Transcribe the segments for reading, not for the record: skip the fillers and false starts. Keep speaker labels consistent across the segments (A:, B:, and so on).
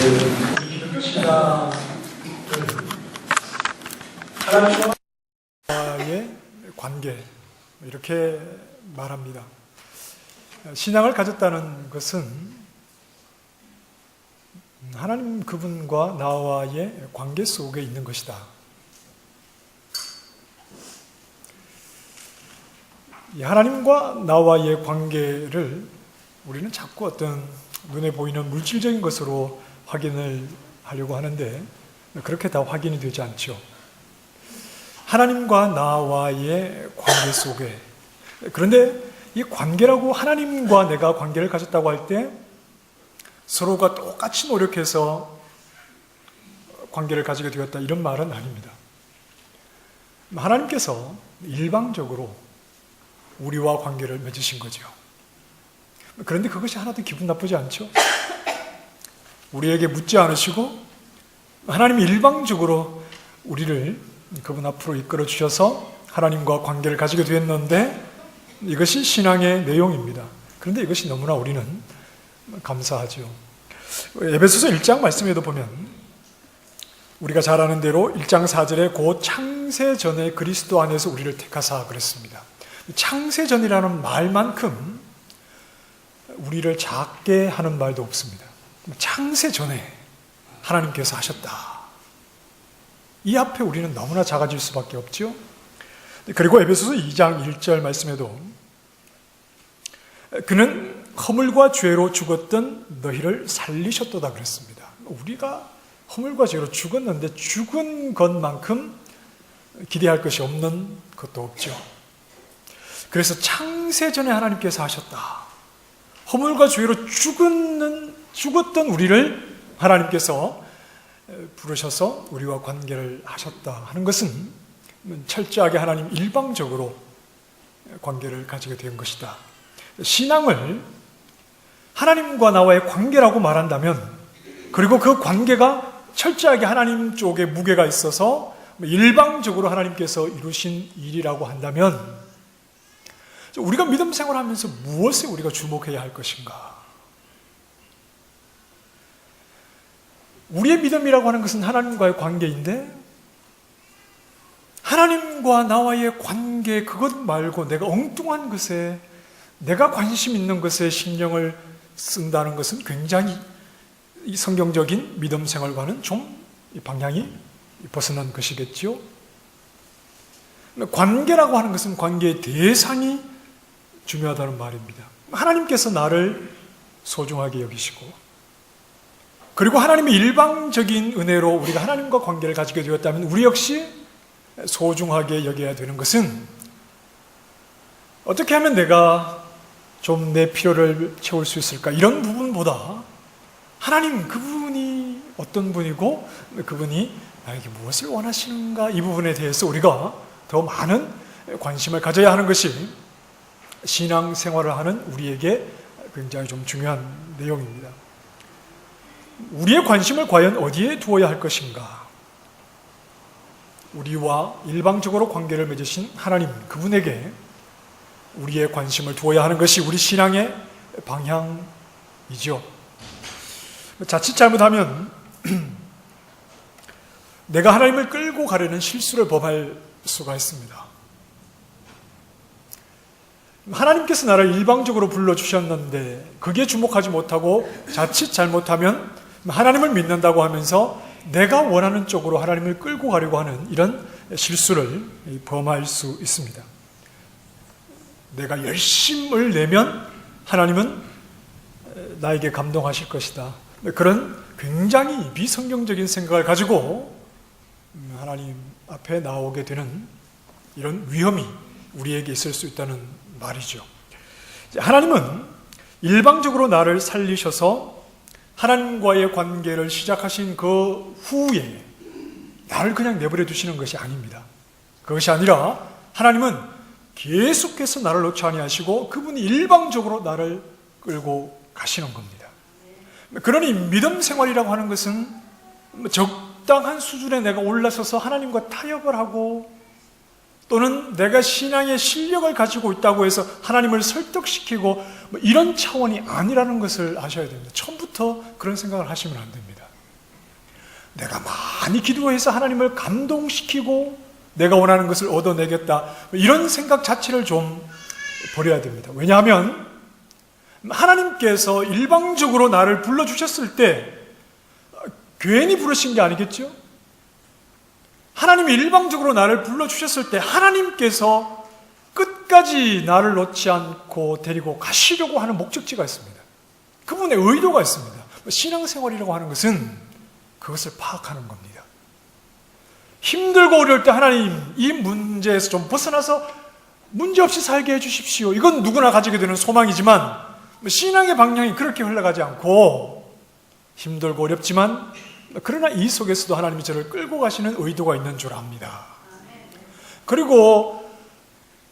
A: 기독교 신앙을 하나님과의 관계 이렇게 말합니다. 신앙을 가졌다는 것은 하나님 그분과 나와의 관계 속에 있는 것이다. 하나님과 나와의 관계를 우리는 자꾸 어떤 눈에 보이는 물질적인 것으로 확인을 하려고 하는데 그렇게 다 확인이 되지 않죠. 하나님과 나와의 관계 속에, 그런데 이 관계라고 하나님과 내가 관계를 가졌다고 할 때 서로가 똑같이 노력해서 관계를 가지게 되었다 이런 말은 아닙니다. 하나님께서 일방적으로 우리와 관계를 맺으신 거죠. 그런데 그것이 하나도 기분 나쁘지 않죠? 우리에게 묻지 않으시고 하나님이 일방적으로 우리를 그분 앞으로 이끌어 주셔서 하나님과 관계를 가지게 되었는데 이것이 신앙의 내용입니다. 그런데 이것이 너무나 우리는 감사하죠. 에베소서 1장 말씀에도 보면 우리가 잘 아는 대로 1장 4절에 곧 창세 전에 그리스도 안에서 우리를 택하사 그랬습니다. 창세전이라는 말만큼 우리를 작게 하는 말도 없습니다. 창세전에 하나님께서 하셨다. 이 앞에 우리는 너무나 작아질 수밖에 없죠. 그리고 에베소서 2장 1절 말씀에도 그는 허물과 죄로 죽었던 너희를 살리셨도다 그랬습니다. 우리가 허물과 죄로 죽었는데 죽은 것만큼 기대할 것이 없는 것도 없죠. 그래서 창세전에 하나님께서 하셨다. 허물과 죄로 죽었던 우리를 하나님께서 부르셔서 우리와 관계를 하셨다 하는 것은 철저하게 하나님 일방적으로 관계를 가지게 된 것이다. 신앙을 하나님과 나와의 관계라고 말한다면, 그리고 그 관계가 철저하게 하나님 쪽에 무게가 있어서 일방적으로 하나님께서 이루신 일이라고 한다면 우리가 믿음 생활하면서 무엇에 우리가 주목해야 할 것인가? 우리의 믿음이라고 하는 것은 하나님과의 관계인데 하나님과 나와의 관계 그것 말고 내가 엉뚱한 것에, 내가 관심 있는 것에 신경을 쓴다는 것은 굉장히 이 성경적인 믿음 생활과는 좀 방향이 벗어난 것이겠죠. 관계라고 하는 것은 관계의 대상이 중요하다는 말입니다. 하나님께서 나를 소중하게 여기시고, 그리고 하나님의 일방적인 은혜로 우리가 하나님과 관계를 가지게 되었다면 우리 역시 소중하게 여겨야 되는 것은 어떻게 하면 내가 좀 내 필요를 채울 수 있을까? 이런 부분보다 하나님 그분이 어떤 분이고 그분이 나에게 무엇을 원하시는가, 이 부분에 대해서 우리가 더 많은 관심을 가져야 하는 것이 신앙생활을 하는 우리에게 굉장히 좀 중요한 내용입니다. 우리의 관심을 과연 어디에 두어야 할 것인가? 우리와 일방적으로 관계를 맺으신 하나님 그분에게 우리의 관심을 두어야 하는 것이 우리 신앙의 방향이죠. 자칫 잘못하면 내가 하나님을 끌고 가려는 실수를 범할 수가 있습니다. 하나님께서 나를 일방적으로 불러주셨는데 거기에 주목하지 못하고 자칫 잘못하면 하나님을 믿는다고 하면서 내가 원하는 쪽으로 하나님을 끌고 가려고 하는 이런 실수를 범할 수 있습니다. 내가 열심을 내면 하나님은 나에게 감동하실 것이다. 그런 굉장히 비성경적인 생각을 가지고 하나님 앞에 나오게 되는 이런 위험이 우리에게 있을 수 있다는 말이죠. 하나님은 일방적으로 나를 살리셔서 하나님과의 관계를 시작하신 그 후에 나를 그냥 내버려 두시는 것이 아닙니다. 그것이 아니라 하나님은 계속해서 나를 놓지 아니하시고 그분이 일방적으로 나를 끌고 가시는 겁니다. 그러니 믿음 생활이라고 하는 것은 적당한 수준에 내가 올라서서 하나님과 타협을 하고 또는 내가 신앙의 실력을 가지고 있다고 해서 하나님을 설득시키고 이런 차원이 아니라는 것을 아셔야 됩니다. 처음부터 그런 생각을 하시면 안 됩니다. 내가 많이 기도해서 하나님을 감동시키고 내가 원하는 것을 얻어내겠다, 이런 생각 자체를 좀 버려야 됩니다. 왜냐하면 하나님께서 일방적으로 나를 불러주셨을 때 괜히 부르신 게 아니겠죠? 하나님이 일방적으로 나를 불러주셨을 때 하나님께서 끝까지 나를 놓지 않고 데리고 가시려고 하는 목적지가 있습니다. 그분의 의도가 있습니다. 신앙생활이라고 하는 것은 그것을 파악하는 겁니다. 힘들고 어려울 때 하나님, 이 문제에서 좀 벗어나서 문제없이 살게 해주십시오. 이건 누구나 가지게 되는 소망이지만 신앙의 방향이 그렇게 흘러가지 않고 힘들고 어렵지만 그러나 이 속에서도 하나님이 저를 끌고 가시는 의도가 있는 줄 압니다. 그리고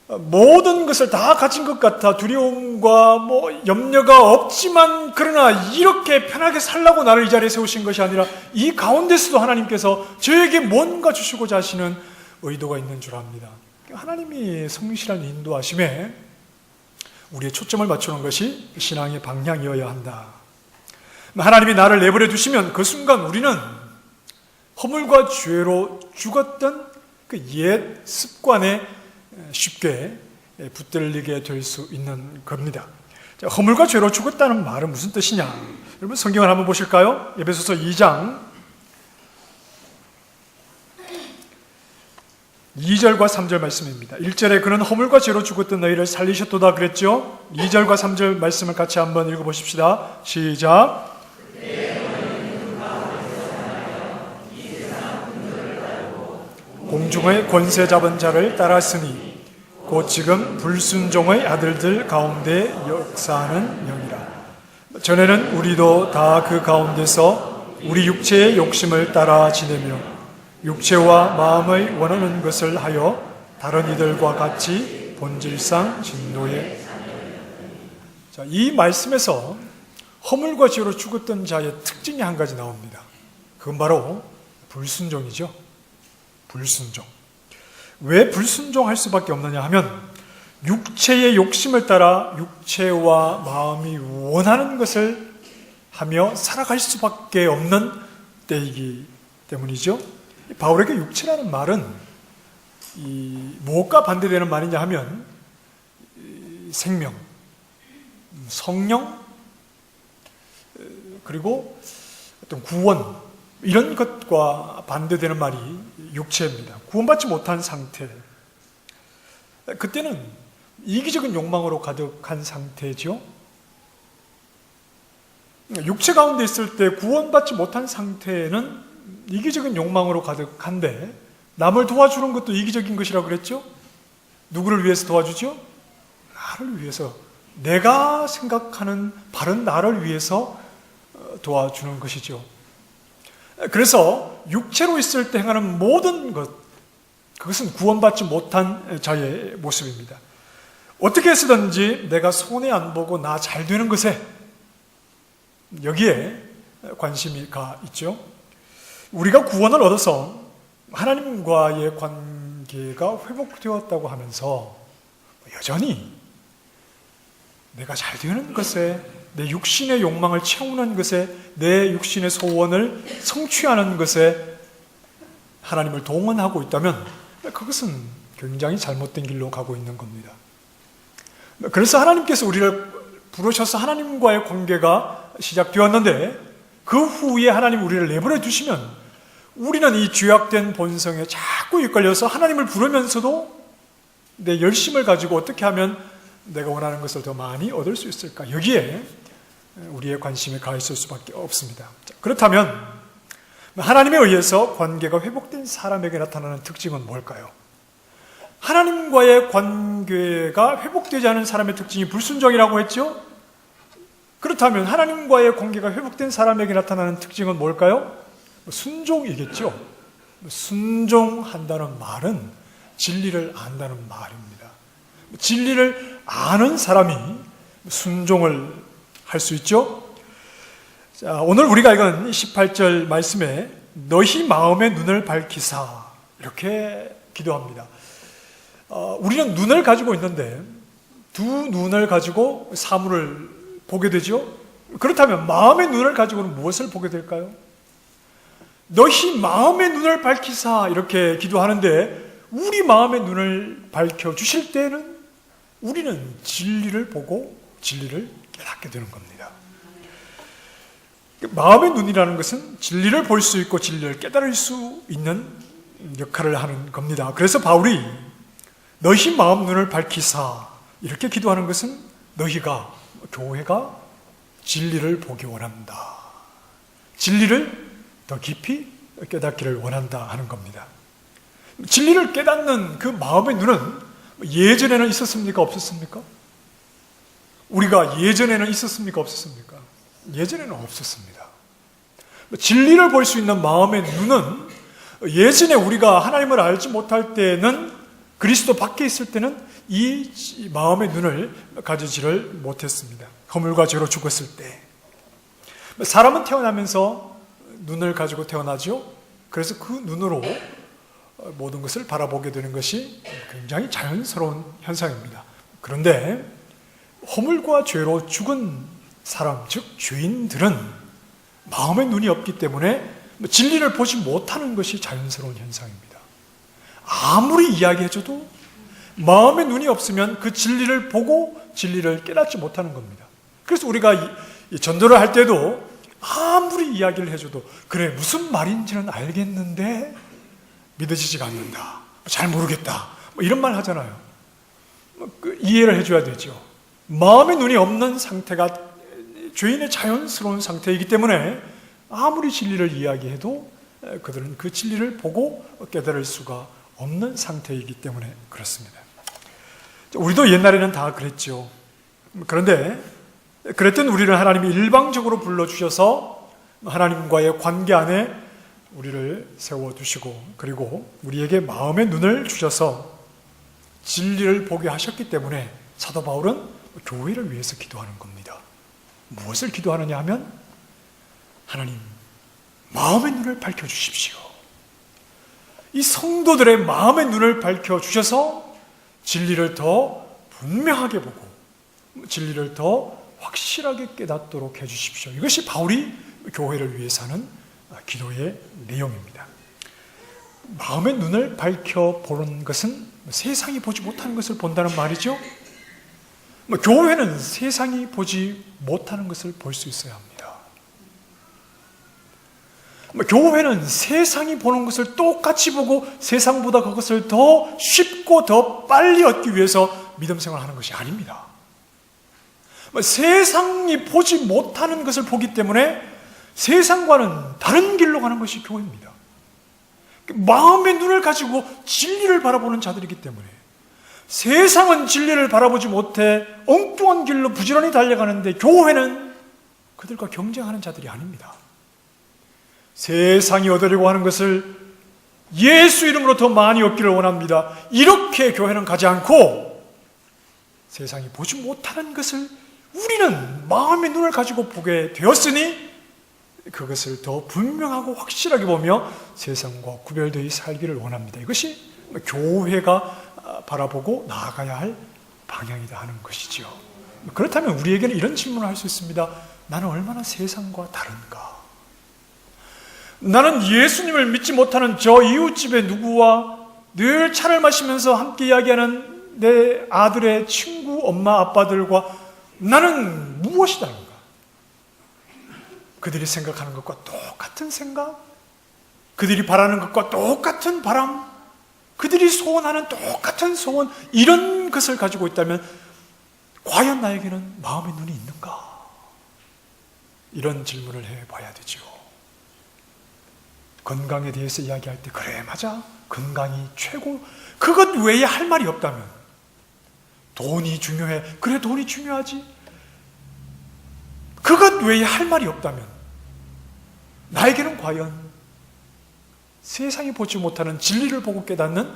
A: 모든 것을 다 가진 것 같아 두려움과 염려가 없지만 그러나 이렇게 편하게 살라고 나를 이 자리에 세우신 것이 아니라 이 가운데서도 하나님께서 저에게 뭔가 주시고자 하시는 의도가 있는 줄 압니다. 하나님이 성실한 인도하심에 우리의 초점을 맞추는 것이 신앙의 방향이어야 한다. 하나님이 나를 내버려 두시면 그 순간 우리는 허물과 죄로 죽었던 그 옛 습관에 쉽게 붙들리게 될 수 있는 겁니다. 자, 허물과 죄로 죽었다는 말은 무슨 뜻이냐? 여러분 성경을 한번 보실까요? 에베소서 2장 2절과 3절 말씀입니다. 1절에 그는 허물과 죄로 죽었던 너희를 살리셨도다 그랬죠? 2절과 3절 말씀을 같이 한번 읽어보십시다. 시작. 공중의 권세 잡은 자를 따랐으니 곧 지금 불순종의 아들들 가운데 역사하는 영이라. 전에는 우리도 다 그 가운데서 우리 육체의 욕심을 따라 지내며 육체와 마음의 원하는 것을 하여 다른 이들과 같이 본질상 진노에. 자, 이 말씀에서 허물과 죄로 죽었던 자의 특징이 한 가지 나옵니다. 그건 바로 불순종이죠. 불순종. 왜 불순종할 수밖에 없느냐 하면 육체의 욕심을 따라 육체와 마음이 원하는 것을 하며 살아갈 수밖에 없는 때이기 때문이죠. 바울에게 육체라는 말은 무엇과 반대되는 말이냐 하면 생명, 성령, 그리고 어떤 구원, 이런 것과 반대되는 말이 육체입니다. 구원받지 못한 상태. 그때는 이기적인 욕망으로 가득한 상태죠. 육체 가운데 있을 때 구원받지 못한 상태는 이기적인 욕망으로 가득한데 남을 도와주는 것도 이기적인 것이라고 그랬죠? 누구를 위해서 도와주죠? 나를 위해서, 내가 생각하는 바른 나를 위해서 도와주는 것이죠. 그래서 육체로 있을 때 행하는 모든 것, 그것은 구원받지 못한 자의 모습입니다. 어떻게 해서든지 내가 손해 안 보고 나 잘 되는 것에 여기에 관심이 가 있죠. 우리가 구원을 얻어서 하나님과의 관계가 회복되었다고 하면서 여전히 내가 잘 되는 것에, 내 육신의 욕망을 채우는 것에, 내 육신의 소원을 성취하는 것에 하나님을 동원하고 있다면 그것은 굉장히 잘못된 길로 가고 있는 겁니다. 그래서 하나님께서 우리를 부르셔서 하나님과의 관계가 시작되었는데 그 후에 하나님 우리를 내버려 두시면 우리는 이 죄악된 본성에 자꾸 이끌려서 하나님을 부르면서도 내 열심을 가지고 어떻게 하면 내가 원하는 것을 더 많이 얻을 수 있을까? 여기에 우리의 관심이 가 있을 수밖에 없습니다. 그렇다면 하나님에 의해서 관계가 회복된 사람에게 나타나는 특징은 뭘까요? 하나님과의 관계가 회복되지 않은 사람의 특징이 불순종이라고 했죠? 그렇다면 하나님과의 관계가 회복된 사람에게 나타나는 특징은 뭘까요? 순종이겠죠. 순종한다는 말은 진리를 안다는 말입니다. 진리를 아는 사람이 순종을 할 수 있죠. 자, 오늘 우리가 읽은 18절 말씀에 너희 마음의 눈을 밝히사 이렇게 기도합니다. 우리는 눈을 가지고 있는데 두 눈을 가지고 사물을 보게 되죠. 그렇다면 마음의 눈을 가지고는 무엇을 보게 될까요? 너희 마음의 눈을 밝히사 이렇게 기도하는데 우리 마음의 눈을 밝혀주실 때는 우리는 진리를 보고 진리를 깨닫게 되는 겁니다. 마음의 눈이라는 것은 진리를 볼 수 있고 진리를 깨달을 수 있는 역할을 하는 겁니다. 그래서 바울이 너희 마음 눈을 밝히사 이렇게 기도하는 것은 너희가, 교회가 진리를 보기 원한다. 진리를 더 깊이 깨닫기를 원한다 하는 겁니다. 진리를 깨닫는 그 마음의 눈은 예전에는 있었습니까? 없었습니까? 우리가 예전에는 있었습니까? 없었습니까? 예전에는 없었습니다. 진리를 볼 수 있는 마음의 눈은 예전에 우리가 하나님을 알지 못할 때는, 그리스도 밖에 있을 때는 이 마음의 눈을 가지지를 못했습니다. 허물과 죄로 죽었을 때. 사람은 태어나면서 눈을 가지고 태어나죠. 그래서 그 눈으로 모든 것을 바라보게 되는 것이 굉장히 자연스러운 현상입니다. 그런데 허물과 죄로 죽은 사람, 즉 죄인들은 마음의 눈이 없기 때문에 진리를 보지 못하는 것이 자연스러운 현상입니다. 아무리 이야기해줘도 마음의 눈이 없으면 그 진리를 보고 진리를 깨닫지 못하는 겁니다. 그래서 우리가 이 전도를 할 때도 아무리 이야기를 해줘도 그래 무슨 말인지는 알겠는데 믿어지지가 않는다, 잘 모르겠다, 이런 말 하잖아요. 이해를 해줘야 되죠. 마음의 눈이 없는 상태가 죄인의 자연스러운 상태이기 때문에 아무리 진리를 이야기해도 그들은 그 진리를 보고 깨달을 수가 없는 상태이기 때문에 그렇습니다. 우리도 옛날에는 다 그랬죠. 그런데 그랬던 우리를 하나님이 일방적으로 불러주셔서 하나님과의 관계 안에 우리를 세워두시고, 그리고 우리에게 마음의 눈을 주셔서 진리를 보게 하셨기 때문에 사도 바울은 교회를 위해서 기도하는 겁니다. 무엇을 기도하느냐 하면, 하나님 마음의 눈을 밝혀주십시오. 이 성도들의 마음의 눈을 밝혀주셔서 진리를 더 분명하게 보고 진리를 더 확실하게 깨닫도록 해주십시오. 이것이 바울이 교회를 위해서 하는 기도의 내용입니다. 마음의 눈을 밝혀보는 것은 세상이 보지 못하는 것을 본다는 말이죠. 교회는 세상이 보지 못하는 것을 볼 수 있어야 합니다. 교회는 세상이 보는 것을 똑같이 보고 세상보다 그것을 더 쉽고 더 빨리 얻기 위해서 믿음 생활을 하는 것이 아닙니다. 세상이 보지 못하는 것을 보기 때문에 세상과는 다른 길로 가는 것이 교회입니다. 마음의 눈을 가지고 진리를 바라보는 자들이기 때문에 세상은 진리를 바라보지 못해 엉뚱한 길로 부지런히 달려가는데 교회는 그들과 경쟁하는 자들이 아닙니다. 세상이 얻으려고 하는 것을 예수 이름으로 더 많이 얻기를 원합니다. 이렇게 교회는 가지 않고 세상이 보지 못하는 것을 우리는 마음의 눈을 가지고 보게 되었으니 그것을 더 분명하고 확실하게 보며 세상과 구별되어 살기를 원합니다. 이것이 교회가 바라보고 나아가야 할 방향이다 하는 것이죠. 그렇다면 우리에게는 이런 질문을 할 수 있습니다. 나는 얼마나 세상과 다른가? 나는 예수님을 믿지 못하는 저 이웃집의 누구와 늘 차를 마시면서 함께 이야기하는 내 아들의 친구, 엄마, 아빠들과 나는 무엇이 다른가? 그들이 생각하는 것과 똑같은 생각? 그들이 바라는 것과 똑같은 바람? 그들이 소원하는 똑같은 소원? 이런 것을 가지고 있다면 과연 나에게는 마음의 눈이 있는가? 이런 질문을 해봐야 되죠. 건강에 대해서 이야기할 때 그래 맞아, 건강이 최고, 그것 외에 할 말이 없다면, 돈이 중요해, 그래 돈이 중요하지, 그것 외에 할 말이 없다면 나에게는 과연 세상이 보지 못하는 진리를 보고 깨닫는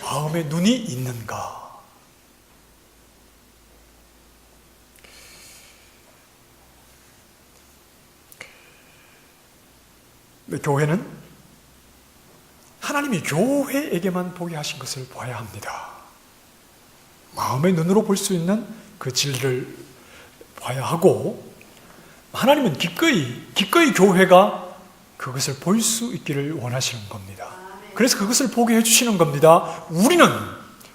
A: 마음의 눈이 있는가? 교회는 하나님이 교회에게만 보게 하신 것을 봐야 합니다. 마음의 눈으로 볼 수 있는 그 진리를 봐야 하고, 하나님은 기꺼이 교회가 그것을 볼 수 있기를 원하시는 겁니다. 그래서 그것을 보게 해주시는 겁니다. 우리는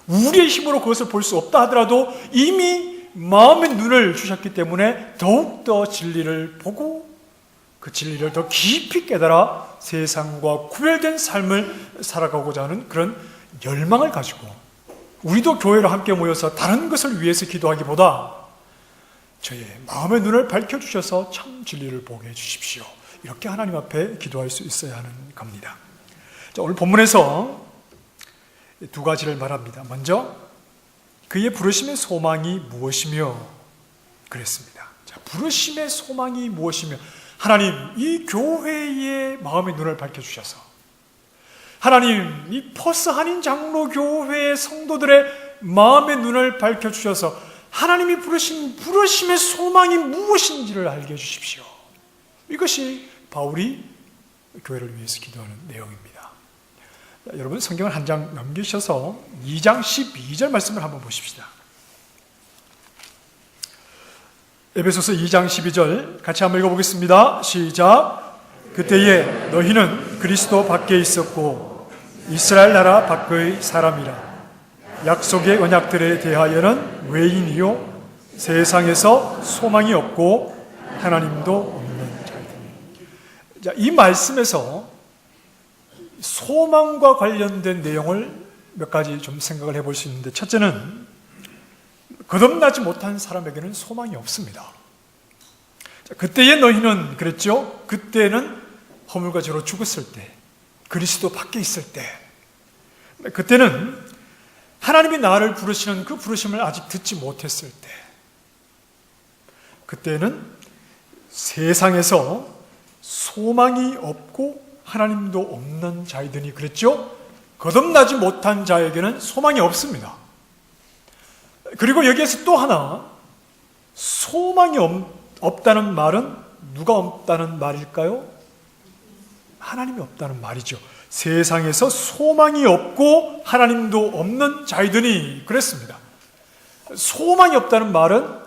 A: 우리의 힘으로 그것을 볼 수 없다 하더라도 이미 마음의 눈을 주셨기 때문에 더욱더 진리를 보고 그 진리를 더 깊이 깨달아 세상과 구별된 삶을 살아가고자 하는 그런 열망을 가지고 우리도 교회로 함께 모여서 다른 것을 위해서 기도하기보다 저의 마음의 눈을 밝혀주셔서 참 진리를 보게 해주십시오. 이렇게 하나님 앞에 기도할 수 있어야 하는 겁니다. 자, 오늘 본문에서 두 가지를 말합니다. 먼저 그의 부르심의 소망이 무엇이며 그랬습니다. 자, 부르심의 소망이 무엇이며 하나님 이 교회의 마음의 눈을 밝혀주셔서 하나님 이 퍼스 한인 장로교회의 성도들의 마음의 눈을 밝혀주셔서 하나님이 부르신 부르심의 소망이 무엇인지를 알게 해주십시오. 이것이 바울이 교회를 위해서 기도하는 내용입니다. 자, 여러분 성경을 한 장 넘기셔서 2장 12절 말씀을 한번 보십시다. 에베소서 2장 12절 같이 한번 읽어보겠습니다. 시작. 그때에 너희는 그리스도 밖에 있었고 이스라엘 나라 밖의 사람이라. 약속의 언약들에 대하여는 외인이요 세상에서 소망이 없고 하나님도 없는 자이다. 자, 이 말씀에서 소망과 관련된 내용을 몇 가지 좀 생각을 해볼 수 있는데, 첫째는 거듭나지 못한 사람에게는 소망이 없습니다. 자, 그때의 너희는 그랬죠. 그때는 허물과 죄로 죽었을 때, 그리스도 밖에 있을 때, 그때는 하나님이 나를 부르시는 그 부르심을 아직 듣지 못했을 때, 그때는 세상에서 소망이 없고 하나님도 없는 자이더니 그랬죠. 거듭나지 못한 자에게는 소망이 없습니다. 그리고 여기에서 또 하나, 소망이 없다는 말은 누가 없다는 말일까요? 하나님이 없다는 말이죠. 세상에서 소망이 없고 하나님도 없는 자이더니 그랬습니다. 소망이 없다는 말은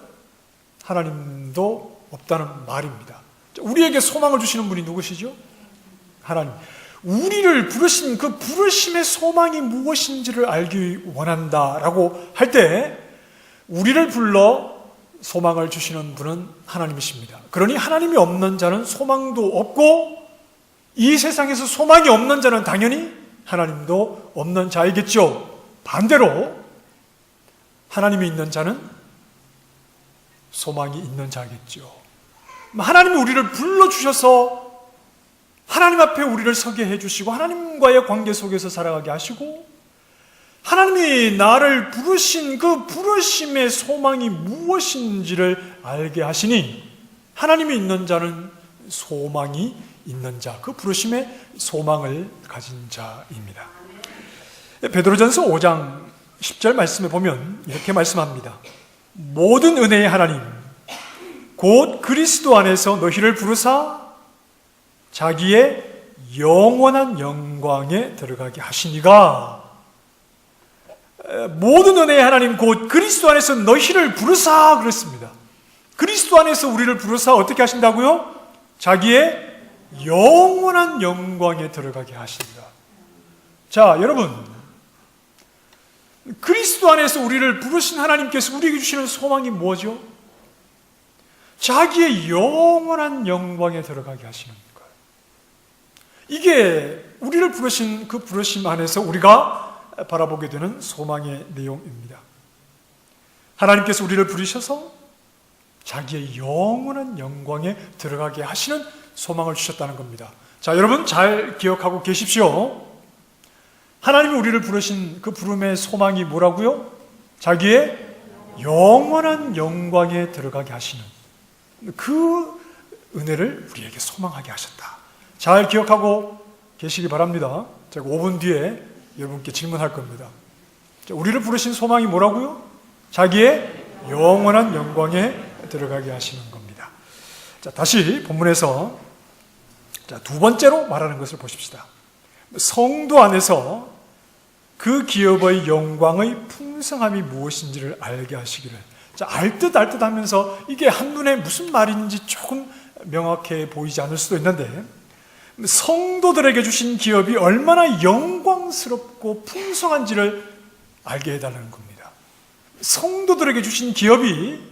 A: 하나님도 없다는 말입니다. 우리에게 소망을 주시는 분이 누구시죠? 하나님. 우리를 부르신 그 부르심의 소망이 무엇인지를 알기 원한다라고 할 때 우리를 불러 소망을 주시는 분은 하나님이십니다. 그러니 하나님이 없는 자는 소망도 없고 이 세상에서 소망이 없는 자는 당연히 하나님도 없는 자이겠죠. 반대로 하나님이 있는 자는 소망이 있는 자겠죠. 하나님이 우리를 불러주셔서 하나님 앞에 우리를 서게 해주시고 하나님과의 관계 속에서 살아가게 하시고 하나님이 나를 부르신 그 부르심의 소망이 무엇인지를 알게 하시니 하나님이 있는 자는 소망이 있는 자, 그 부르심의 소망을 가진 자입니다. 베드로전서 5장 10절 말씀에 보면 이렇게 말씀합니다. 모든 은혜의 하나님 곧 그리스도 안에서 너희를 부르사 자기의 영원한 영광에 들어가게 하시니가. 모든 은혜의 하나님 곧 그리스도 안에서 너희를 부르사 그랬습니다. 그리스도 안에서 우리를 부르사 어떻게 하신다고요? 자기의 영원한 영광에 들어가게 하신다. 자, 여러분, 그리스도 안에서 우리를 부르신 하나님께서 우리에게 주시는 소망이 뭐죠? 자기의 영원한 영광에 들어가게 하시는 거예요. 이게 우리를 부르신 그 부르심 안에서 우리가 바라보게 되는 소망의 내용입니다. 하나님께서 우리를 부르셔서 자기의 영원한 영광에 들어가게 하시는 소망을 주셨다는 겁니다. 자, 여러분 잘 기억하고 계십시오. 하나님이 우리를 부르신 그 부름의 소망이 뭐라고요? 자기의 영원한 영광에 들어가게 하시는 그 은혜를 우리에게 소망하게 하셨다. 잘 기억하고 계시기 바랍니다. 제가 5분 뒤에 여러분께 질문할 겁니다. 자, 우리를 부르신 소망이 뭐라고요? 자기의 영원한 영광에 들어가게 하시는 겁니다. 자, 다시 본문에서 두 번째로 말하는 것을 보십시다. 성도 안에서 그 기업의 영광의 풍성함이 무엇인지를 알게 하시기를. 자, 알듯 하면서 이게 한눈에 무슨 말인지 조금 명확해 보이지 않을 수도 있는데, 성도들에게 주신 기업이 얼마나 영광스럽고 풍성한지를 알게 해달라는 겁니다. 성도들에게 주신 기업이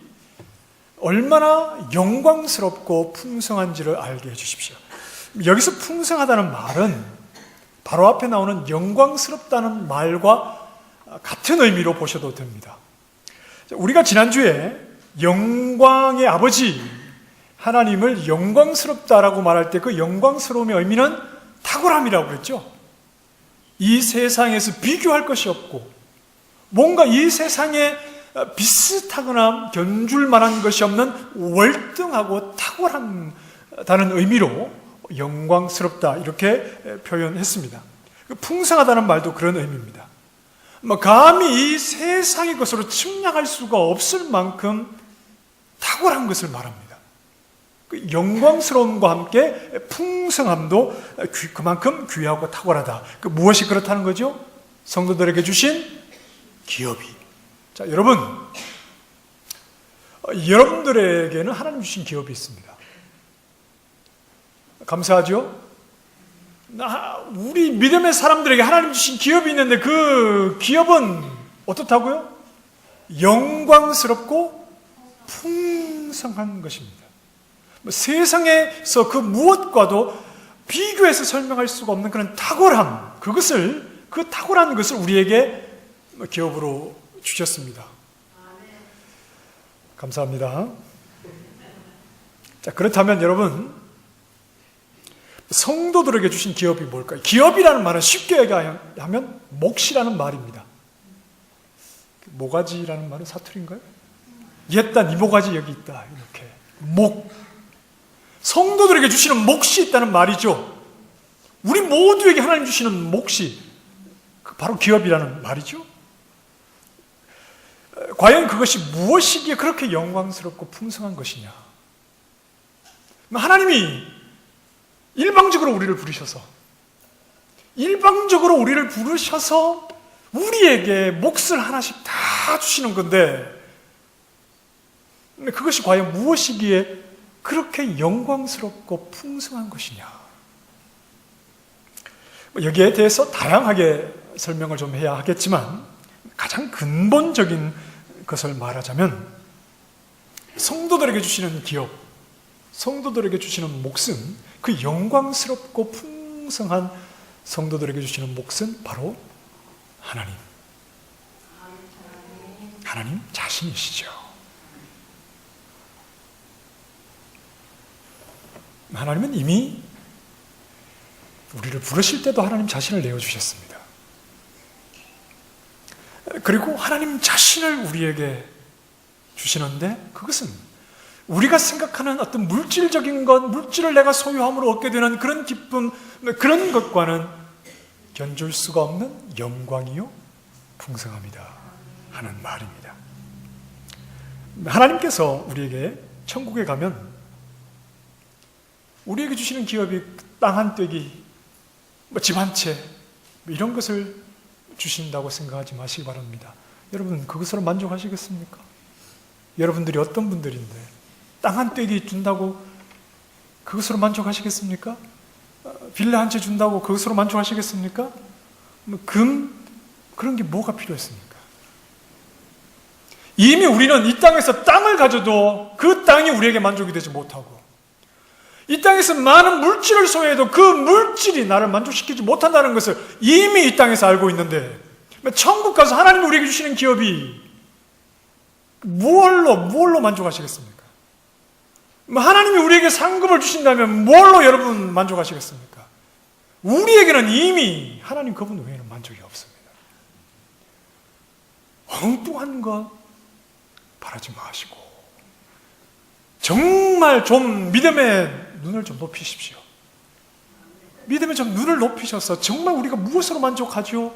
A: 얼마나 영광스럽고 풍성한지를 알게 해주십시오. 여기서 풍성하다는 말은 바로 앞에 나오는 영광스럽다는 말과 같은 의미로 보셔도 됩니다. 우리가 지난주에 영광의 아버지 하나님을 영광스럽다라고 말할 때 그 영광스러움의 의미는 탁월함이라고 그랬죠. 이 세상에서 비교할 것이 없고 뭔가 이 세상에 비슷하거나 견줄 만한 것이 없는 월등하고 탁월하다는 의미로 영광스럽다 이렇게 표현했습니다. 풍성하다는 말도 그런 의미입니다. 감히 이 세상의 것으로 측량할 수가 없을 만큼 탁월한 것을 말합니다. 영광스러움과 함께 풍성함도 그만큼 귀하고 탁월하다. 무엇이 그렇다는 거죠? 성도들에게 주신 기업이. 자, 여러분들에게는 하나님 주신 기업이 있습니다. 감사하죠? 우리 믿음의 사람들에게 하나님 주신 기업이 있는데 그 기업은 어떻다고요? 영광스럽고 풍성한 것입니다. 세상에서 그 무엇과도 비교해서 설명할 수가 없는 그런 탁월함, 그 탁월한 것을 우리에게 기업으로 주셨습니다. 감사합니다. 자, 그렇다면 여러분, 성도들에게 주신 기업이 뭘까요? 기업이라는 말은 쉽게 얘기하면 몫이라는 말입니다. 모가지라는 말은 사투리인가요? 옛다, 이 모가지 여기 있다. 이렇게. 목. 성도들에게 주시는 몫이 있다는 말이죠. 우리 모두에게 하나님 주시는 몫이 바로 기업이라는 말이죠. 과연 그것이 무엇이기에 그렇게 영광스럽고 풍성한 것이냐? 하나님이 일방적으로 우리를 부르셔서 우리에게 몫을 하나씩 다 주시는 건데 그것이 과연 무엇이기에 그렇게 영광스럽고 풍성한 것이냐? 여기에 대해서 다양하게 설명을 좀 해야 하겠지만 가장 근본적인 것을 말하자면 성도들에게 주시는 기업, 성도들에게 주시는 몫은 그 영광스럽고 풍성한 성도들에게 주시는 몫은 바로 하나님 자신이시죠. 하나님은 이미 우리를 부르실 때도 하나님 자신을 내어주셨습니다. 그리고 하나님 자신을 우리에게 주시는데 그것은 우리가 생각하는 어떤 물질적인 것, 물질을 내가 소유함으로 얻게 되는 그런 기쁨, 그런 것과는 견줄 수가 없는 영광이요 풍성함이다 하는 말입니다. 하나님께서 우리에게 천국에 가면 우리에게 주시는 기업이 땅 한 떼기, 집 한 채 이런 것을 주신다고 생각하지 마시기 바랍니다. 여러분 그것으로 만족하시겠습니까? 여러분들이 어떤 분들인데 땅 한 떼기 준다고 그것으로 만족하시겠습니까? 빌라 한 채 준다고 그것으로 만족하시겠습니까? 그런 게 뭐가 필요했습니까? 이미 우리는 이 땅에서 땅을 가져도 그 땅이 우리에게 만족이 되지 못하고 이 땅에서 많은 물질을 소유해도 그 물질이 나를 만족시키지 못한다는 것을 이미 이 땅에서 알고 있는데 천국 가서 하나님이 우리에게 주시는 기업이 무엇로 만족하시겠습니까? 하나님이 우리에게 상급을 주신다면 무엇로 여러분 만족하시겠습니까? 우리에게는 이미 하나님 그분 외에는 만족이 없습니다. 엉뚱한 것 바라지 마시고 정말 좀 믿음의 눈을 좀 높이십시오. 믿음의 좀 눈을 높이셔서 정말 우리가 무엇으로 만족하죠?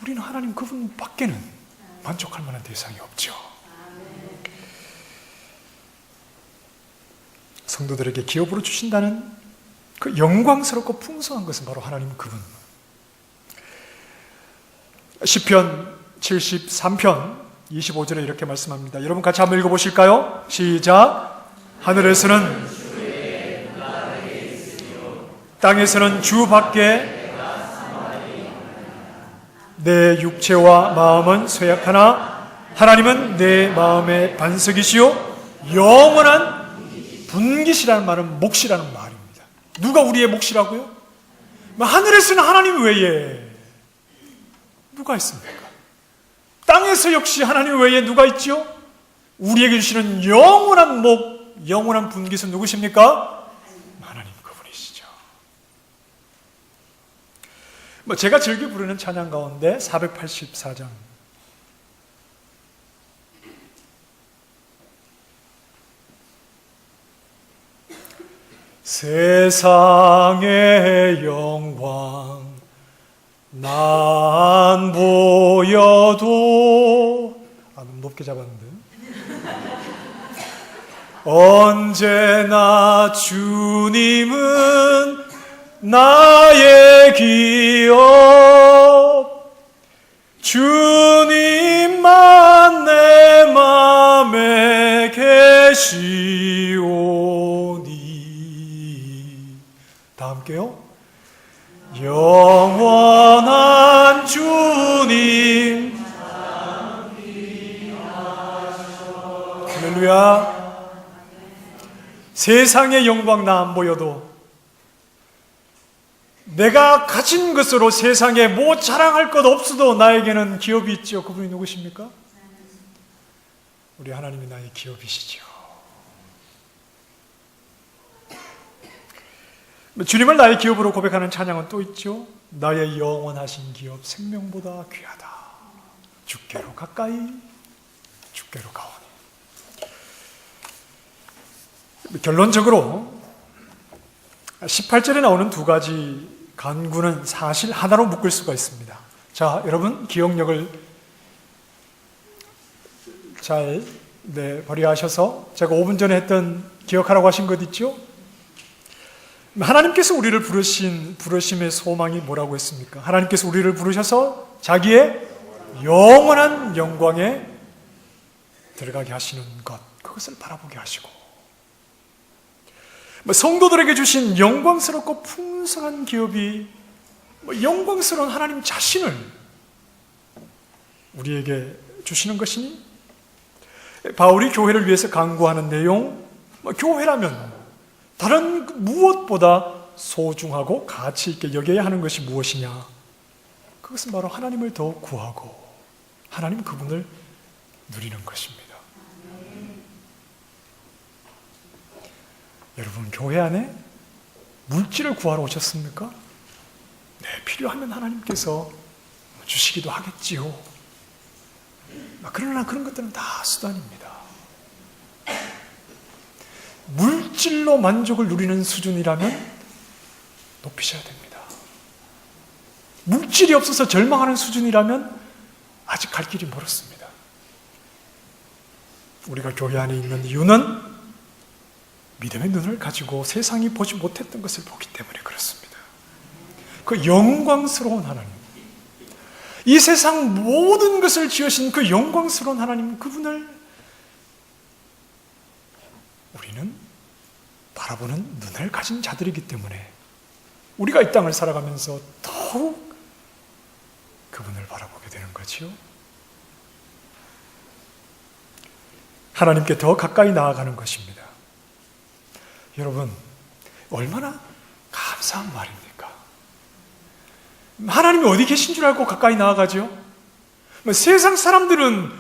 A: 우리는 하나님 그분 밖에는 만족할 만한 대상이 없죠. 성도들에게 기업으로 주신다는 그 영광스럽고 풍성한 것은 바로 하나님 그분. 시편 73편 25절에 이렇게 말씀합니다. 여러분 같이 한번 읽어보실까요? 시작. 하늘에서는 땅에서는 주밖에 내 육체와 마음은 쇠약하나 하나님은 내 마음의 반석이시요 영원한 분깃이라는 말은 몫이라는 말입니다. 누가 우리의 몫이라고요? 하늘에서는 하나님 외에 누가 있습니까? 땅에서 역시 하나님 외에 누가 있죠? 우리에게 주시는 영원한 목, 영원한 분깃은 누구십니까? 하나님 그분이시죠. 제가 즐겨 부르는 찬양 가운데 484장 세상의 영광 난 보여도 너무 높게 잡았는데 언제나 주님은 나의 기업 주님만 내 맘에 계시오니 다 함께요. 영원한 주님 할렐루야. 세상의 영광 나 안 보여도 내가 가진 것으로 세상에 뭐 자랑할 것 없어도 나에게는 기업이 있죠. 그분이 누구십니까? 우리 하나님이 나의 기업이시죠. 주님을 나의 기업으로 고백하는 찬양은 또 있죠. 나의 영원하신 기업 생명보다 귀하다. 주께로 가까이 주께로 가오니. 결론적으로 18절에 나오는 두 가지 간구는 사실 하나로 묶을 수가 있습니다. 자, 여러분 기억력을 잘 발휘하셔서 제가 5분 전에 했던 기억하라고 하신 것 있죠? 하나님께서 우리를 부르심의 소망이 뭐라고 했습니까? 하나님께서 우리를 부르셔서 자기의 영원한 영광에 들어가게 하시는 것, 그것을 바라보게 하시고 성도들에게 주신 영광스럽고 풍성한 기업이 영광스러운 하나님 자신을 우리에게 주시는 것이니 바울이 교회를 위해서 간구하는 내용, 교회라면 다른 무엇보다 소중하고 가치 있게 여겨야 하는 것이 무엇이냐? 그것은 바로 하나님을 더 구하고 하나님 그분을 누리는 것입니다. 여러분 교회 안에 물질을 구하러 오셨습니까? 네, 필요하면 하나님께서 주시기도 하겠지요. 그러나 그런 것들은 다 수단입니다. 물질로 만족을 누리는 수준이라면 높이셔야 됩니다. 물질이 없어서 절망하는 수준이라면 아직 갈 길이 멀었습니다. 우리가 교회 안에 있는 이유는 믿음의 눈을 가지고 세상이 보지 못했던 것을 보기 때문에 그렇습니다. 그 영광스러운 하나님, 이 세상 모든 것을 지으신 그 영광스러운 하나님, 그분을 우리는 바라보는 눈을 가진 자들이기 때문에 우리가 이 땅을 살아가면서 더욱 그분을 바라보게 되는 거지요. 하나님께 더 가까이 나아가는 것입니다. 여러분, 얼마나 감사한 말입니까? 하나님이 어디 계신 줄 알고 가까이 나아가죠? 세상 사람들은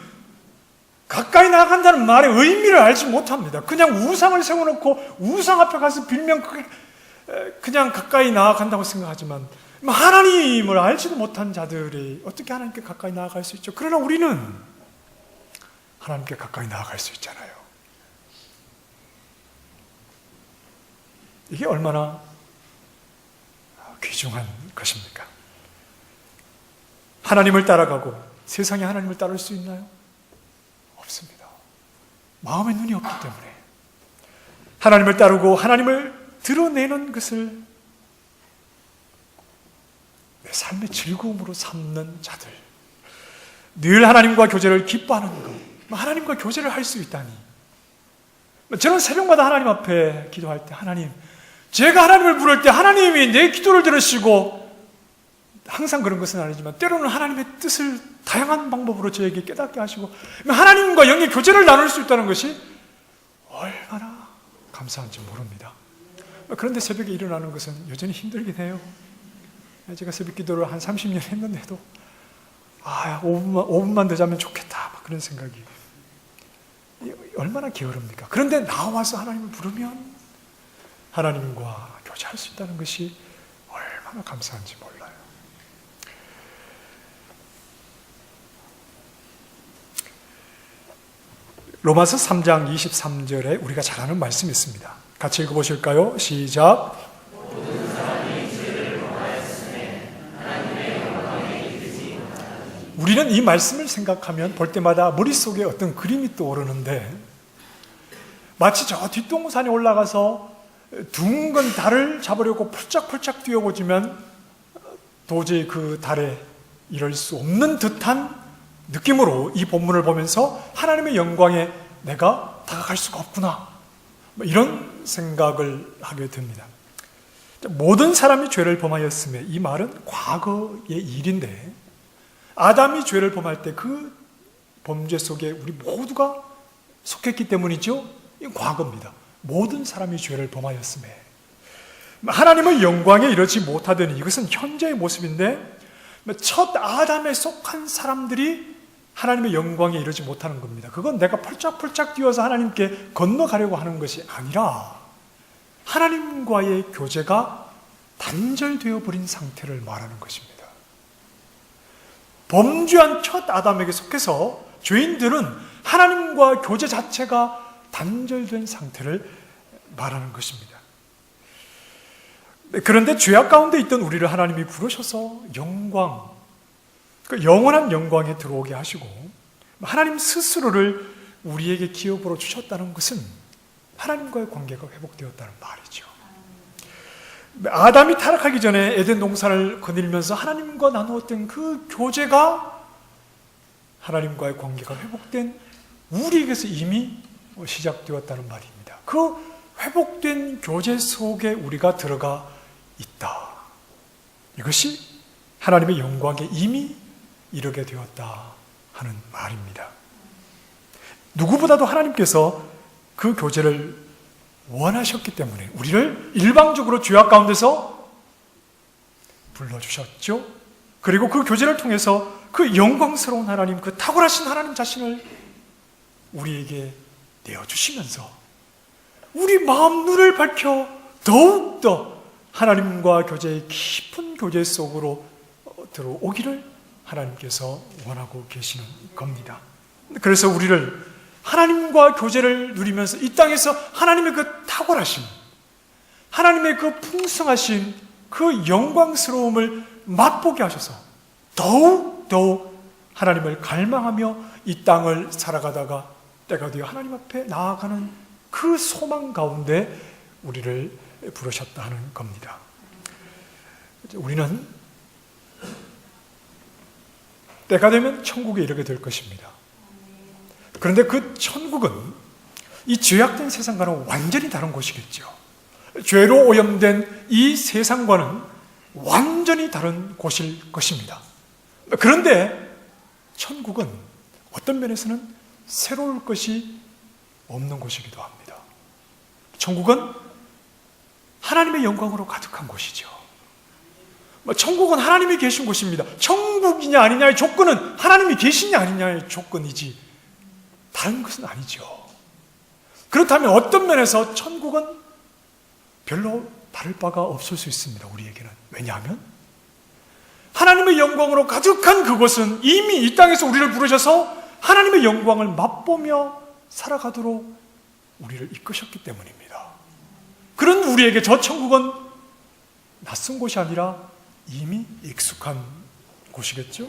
A: 가까이 나아간다는 말의 의미를 알지 못합니다. 그냥 우상을 세워놓고 우상 앞에 가서 빌면 그냥 가까이 나아간다고 생각하지만 하나님을 알지도 못한 자들이 어떻게 하나님께 가까이 나아갈 수 있죠? 그러나 우리는 하나님께 가까이 나아갈 수 있잖아요. 이게 얼마나 귀중한 것입니까? 하나님을 따라가고 세상에 하나님을 따를 수 있나요? 없습니다. 마음의 눈이 없기 때문에 하나님을 따르고 하나님을 드러내는 것을 내 삶의 즐거움으로 삼는 자들, 늘 하나님과 교제를 기뻐하는 것, 하나님과 교제를 할 수 있다니. 저는 새벽마다 하나님 앞에 기도할 때 하나님, 제가 하나님을 부를 때 하나님이 내 기도를 들으시고, 항상 그런 것은 아니지만 때로는 하나님의 뜻을 다양한 방법으로 저에게 깨닫게 하시고 하나님과 영의 교제를 나눌 수 있다는 것이 얼마나 감사한지 모릅니다. 그런데 새벽에 일어나는 것은 여전히 힘들긴 해요. 제가 새벽 기도를 한 30년 했는데도 5분만 더 자면 좋겠다, 막 그런 생각이. 얼마나 게으릅니까? 그런데 나와서 하나님을 부르면 하나님과 교제할 수 있다는 것이 얼마나 감사한지 몰라요. 로마서 3장 23절에 우리가 잘 아는 말씀이 있습니다. 같이 읽어보실까요? 시작. 우리는 이 말씀을 생각하면 볼 때마다 머릿속에 어떤 그림이 떠오르는데, 마치 저 뒷동산에 올라가서 둥근 달을 잡으려고 펄짝펄짝 뛰어보지만 도저히 그 달에 이럴 수 없는 듯한 느낌으로 이 본문을 보면서 하나님의 영광에 내가 다가갈 수가 없구나, 이런 생각을 하게 됩니다. 모든 사람이 죄를 범하였음에, 이 말은 과거의 일인데 아담이 죄를 범할 때 그 범죄 속에 우리 모두가 속했기 때문이죠. 이건 과거입니다. 모든 사람이 죄를 범하였음에 하나님의 영광에 이르지 못하더니, 이것은 현재의 모습인데 첫 아담에 속한 사람들이 하나님의 영광에 이르지 못하는 겁니다. 그건 내가 펄짝펄짝 뛰어서 하나님께 건너가려고 하는 것이 아니라 하나님과의 교제가 단절되어 버린 상태를 말하는 것입니다. 범죄한 첫 아담에게 속해서 죄인들은 하나님과 교제 자체가 단절된 상태를 말하는 것입니다. 그런데 죄악 가운데 있던 우리를 하나님이 부르셔서 영광, 영원한 영광에 들어오게 하시고 하나님 스스로를 우리에게 기업으로 주셨다는 것은 하나님과의 관계가 회복되었다는 말이죠. 아담이 타락하기 전에 에덴 동산을 거닐면서 하나님과 나누었던 그 교제가, 하나님과의 관계가 회복된 우리에게서 이미 시작되었다는 말입니다. 그 회복된 교제 속에 우리가 들어가 있다. 이것이 하나님의 영광에 이미 이르게 되었다 하는 말입니다. 누구보다도 하나님께서 그 교제를 원하셨기 때문에 우리를 일방적으로 죄악 가운데서 불러주셨죠. 그리고 그 교제를 통해서 그 영광스러운 하나님, 그 탁월하신 하나님 자신을 우리에게 내어주시면서 우리 마음 눈을 밝혀 더욱더 하나님과 교제의 깊은 교제 속으로 들어오기를 하나님께서 원하고 계시는 겁니다. 그래서 우리를 하나님과 교제를 누리면서 이 땅에서 하나님의 그 탁월하심, 하나님의 그 풍성하신 그 영광스러움을 맛보게 하셔서 더욱 하나님을 갈망하며 이 땅을 살아가다가 때가 되어 하나님 앞에 나아가는 그 소망 가운데 우리를 부르셨다 하는 겁니다. 우리는 때가 되면 천국에 이르게 될 것입니다. 그런데 그 천국은 이 죄악된 세상과는 완전히 다른 곳이겠죠. 죄로 오염된 이 세상과는 완전히 다른 곳일 것입니다. 그런데 천국은 어떤 면에서는 새로울 것이 없는 곳이기도 합니다. 천국은 하나님의 영광으로 가득한 곳이죠. 천국은 하나님이 계신 곳입니다. 천국이냐 아니냐의 조건은 하나님이 계시냐 아니냐의 조건이지 다른 것은 아니죠. 그렇다면 어떤 면에서 천국은 별로 다를 바가 없을 수 있습니다. 우리에게는. 왜냐하면 하나님의 영광으로 가득한 그곳은 이미 이 땅에서 우리를 부르셔서 하나님의 영광을 맛보며 살아가도록 우리를 이끄셨기 때문입니다. 그런 우리에게 저 천국은 낯선 곳이 아니라 이미 익숙한 곳이겠죠.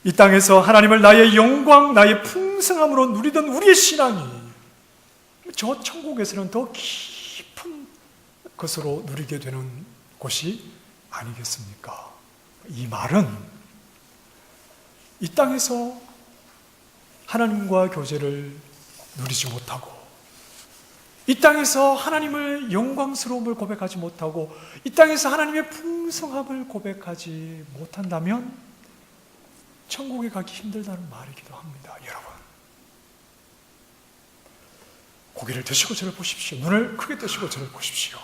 A: 이 땅에서 하나님을 나의 영광, 나의 풍성함으로 누리던 우리의 신앙이 저 천국에서는 더 깊은 것으로 누리게 되는 곳이 아니겠습니까? 이 말은 이 땅에서 하나님과 교제를 누리지 못하고 이 땅에서 하나님을 영광스러움을 고백하지 못하고 이 땅에서 하나님의 풍성함을 고백하지 못한다면 천국에 가기 힘들다는 말이기도 합니다. 여러분, 고개를 드시고 저를 보십시오. 눈을 크게 뜨시고 저를 보십시오.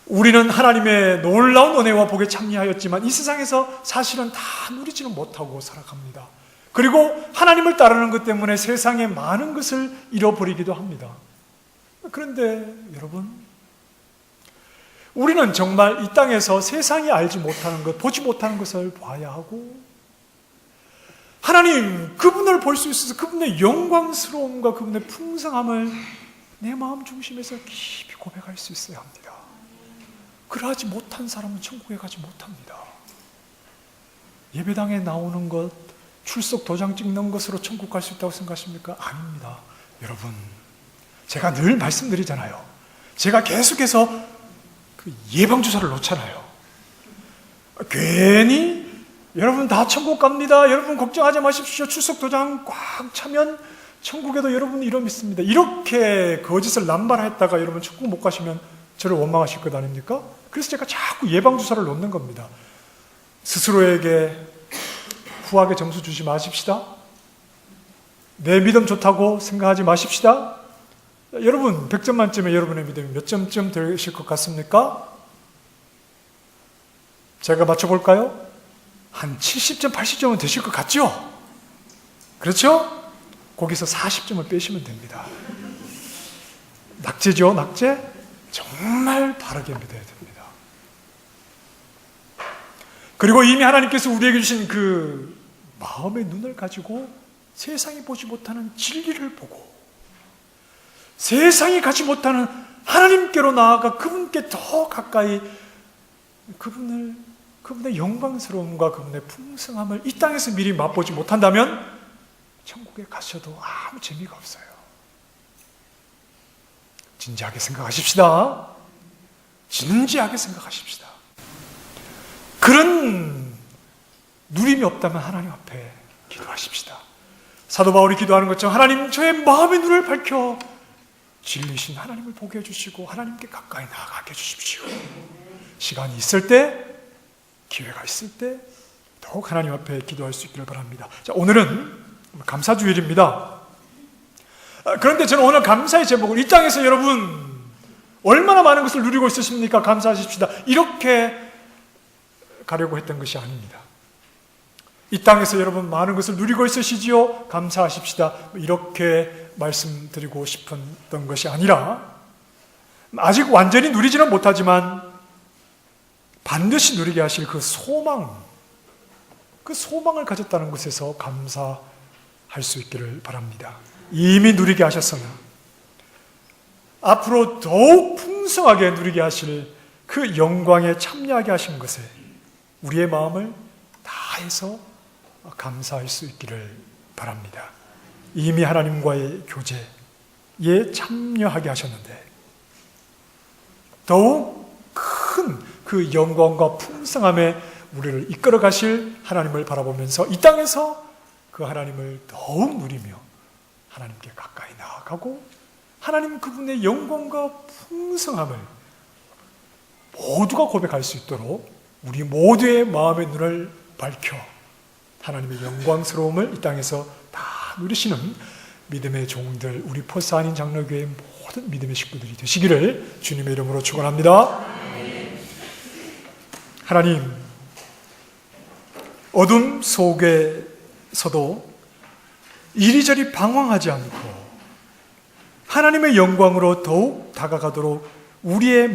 A: 우리는 하나님의 놀라운 은혜와 복에 참여하였지만 이 세상에서 사실은 다 누리지는 못하고 살아갑니다. 그리고 하나님을 따르는 것 때문에 세상에 많은 것을 잃어버리기도 합니다. 그런데 여러분, 우리는 정말 이 땅에서 세상이 알지 못하는 것, 보지 못하는 것을 봐야 하고 하나님, 그분을 볼 수 있어서 그분의 영광스러움과 그분의 풍성함을 내 마음 중심에서 깊이 고백할 수 있어야 합니다. 그러하지 못한 사람은 천국에 가지 못합니다. 예배당에 나오는 것, 출석 도장 찍는 것으로 천국 갈 수 있다고 생각하십니까? 아닙니다. 여러분, 제가 늘 말씀드리잖아요. 제가 계속해서 그 예방주사를 놓잖아요. 괜히 여러분 다 천국 갑니다. 여러분 걱정하지 마십시오. 출석 도장 꽉 차면 천국에도 여러분 이름 있습니다. 이렇게 거짓을 남발했다가 여러분 천국 못 가시면 저를 원망하실 것 아닙니까? 그래서 제가 자꾸 예방주사를 놓는 겁니다. 스스로에게 후하게 점수 주지 마십시다. 내 믿음 좋다고 생각하지 마십시다. 여러분 100점 만점에 여러분의 믿음이 몇 점쯤 되실 것 같습니까? 제가 맞춰볼까요? 한 70점, 80점은 되실 것 같죠? 그렇죠? 거기서 40점을 빼시면 됩니다. 낙제죠, 낙제? 정말 바르게 믿어야 됩니다. 그리고 이미 하나님께서 우리에게 주신 그 마음의 눈을 가지고 세상이 보지 못하는 진리를 보고 세상이 가지 못하는 하나님께로 나아가 그분께 더 가까이 그분의 영광스러움과 그분의 풍성함을 이 땅에서 미리 맛보지 못한다면 천국에 가셔도 아무 재미가 없어요. 진지하게 생각하십시다. 진지하게 생각하십시다. 그런 누림이 없다면 하나님 앞에 기도하십시다. 사도 바울이 기도하는 것처럼 하나님, 저의 마음의 눈을 밝혀 진리신 하나님을 보게 해주시고 하나님께 가까이 나아가게 해주십시오. 시간이 있을 때, 기회가 있을 때 더욱 하나님 앞에 기도할 수 있기를 바랍니다. 자, 오늘은 감사주일입니다. 그런데 저는 오늘 감사의 제목을 이 땅에서 여러분 얼마나 많은 것을 누리고 있으십니까? 감사하십시다. 이렇게 가려고 했던 것이 아닙니다. 이 땅에서 여러분 많은 것을 누리고 있으시지요? 감사하십시다. 이렇게 말씀드리고 싶었던 것이 아니라 아직 완전히 누리지는 못하지만 반드시 누리게 하실 그 소망을 가졌다는 것에서 감사할 수 있기를 바랍니다. 이미 누리게 하셨으나 앞으로 더욱 풍성하게 누리게 하실 그 영광에 참여하게 하신 것에 우리의 마음을 다해서 감사할 수 있기를 바랍니다. 이미 하나님과의 교제에 참여하게 하셨는데 더욱 큰 그 영광과 풍성함에 우리를 이끌어 가실 하나님을 바라보면서 이 땅에서 그 하나님을 더욱 누리며 하나님께 가까이 나아가고 하나님 그분의 영광과 풍성함을 모두가 고백할 수 있도록 우리 모두의 마음의 눈을 밝혀 하나님의 영광스러움을 이 땅에서 다 누리시는 믿음의 종들, 우리 포스 한인 장로교회의 모든 믿음의 식구들이 되시기를 주님의 이름으로 축원합니다. 하나님, 어둠 속에서도 이리저리 방황하지 않고 하나님의 영광으로 더욱 다가가도록 우리의